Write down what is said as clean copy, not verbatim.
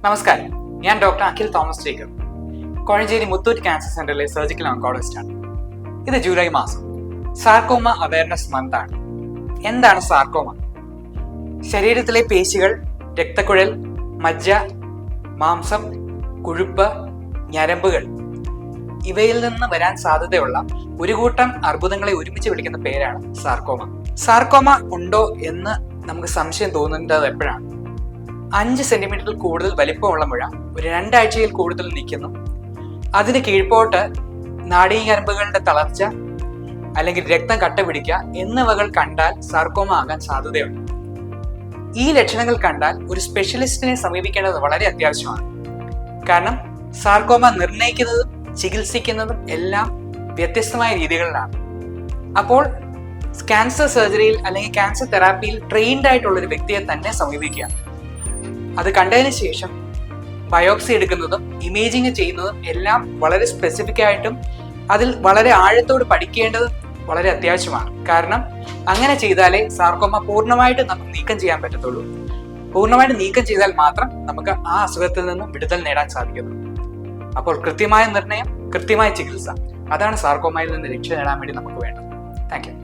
നമസ്കാരം, ഞാൻ doctor Akhil Thomas Jacob, Kozhencherry Muthoot cancer സെന്ററിലെ സർജിക്കൽ ഓങ്കോളജിസ്റ്റ് ആണ്. ഇത് ജൂലൈ മാസം സാർക്കോമ അവയർനെസ് മന്ത് ആണ്. എന്താണ് സാർക്കോമ? ശരീരത്തിലെ പേശികൾ, രക്തക്കുഴൽ, മജ്ജ, മാംസം, കൊഴുപ്പ്, ഞരമ്പുകൾ ഇവയിൽ നിന്ന് വരാൻ സാധ്യതയുള്ള ഒരു കൂട്ടം അർബുദങ്ങളെ ഒരുമിച്ച് വിളിക്കുന്ന പേരാണ് സാർക്കോമ. സാർക്കോമ ഉണ്ടോ എന്ന് നമുക്ക് സംശയം തോന്നുന്നത് എപ്പോഴാണ്? 5 സെന്റിമീറ്ററിൽ കൂടുതൽ വലിപ്പമുള്ള മുഴ ഒരു 2 ആഴ്ചയിൽ കൂടുതൽ നിൽക്കുന്നു, അതിന് കീഴ്പോട്ട് നാഡീഞരമ്പുകളുടെ തളർച്ച അല്ലെങ്കിൽ രക്തം കട്ട പിടിക്കുക എന്നിവകൾ കണ്ടാൽ സാർക്കോമ ആകാൻ സാധ്യതയുണ്ട്. ഈ ലക്ഷണങ്ങൾ കണ്ടാൽ ഒരു സ്പെഷ്യലിസ്റ്റിനെ സമീപിക്കേണ്ടത് വളരെ അത്യാവശ്യമാണ്. കാരണം സാർക്കോമ നിർണ്ണയിക്കുന്നതും ചികിത്സിക്കുന്നതും എല്ലാം വ്യത്യസ്തമായ രീതികളിലാണ്. അപ്പോൾ ക്യാൻസർ സർജറിയിൽ അല്ലെങ്കിൽ ക്യാൻസർ തെറാപ്പിയിൽ ട്രെയിൻഡ് ആയിട്ടുള്ള ഒരു വ്യക്തിയെ തന്നെ സമീപിക്കുക. അത് കണ്ടതിന് ശേഷം ബയോപ്സി എടുക്കുന്നതും ഇമേജിങ് ചെയ്യുന്നതും എല്ലാം വളരെ സ്പെസിഫിക് ആയിട്ടും അതിൽ വളരെ ആഴത്തോട് പഠിക്കേണ്ടത് വളരെ അത്യാവശ്യമാണ്. കാരണം അങ്ങനെ ചെയ്താലേ സാർക്കോമ പൂർണ്ണമായിട്ട് നമുക്ക് നീക്കം ചെയ്യാൻ പറ്റത്തുള്ളൂ. പൂർണ്ണമായിട്ട് നീക്കം ചെയ്താൽ മാത്രം നമുക്ക് ആ അസുഖത്തിൽ നിന്നും വിടുതൽ നേടാൻ സാധിക്കുന്നു. അപ്പോൾ കൃത്യമായ നിർണയം, കൃത്യമായ ചികിത്സ, അതാണ് സാർക്കോമയിൽ നിന്ന് രക്ഷ നേടാൻ വേണ്ടി നമുക്ക് വേണ്ടത്. Thank you.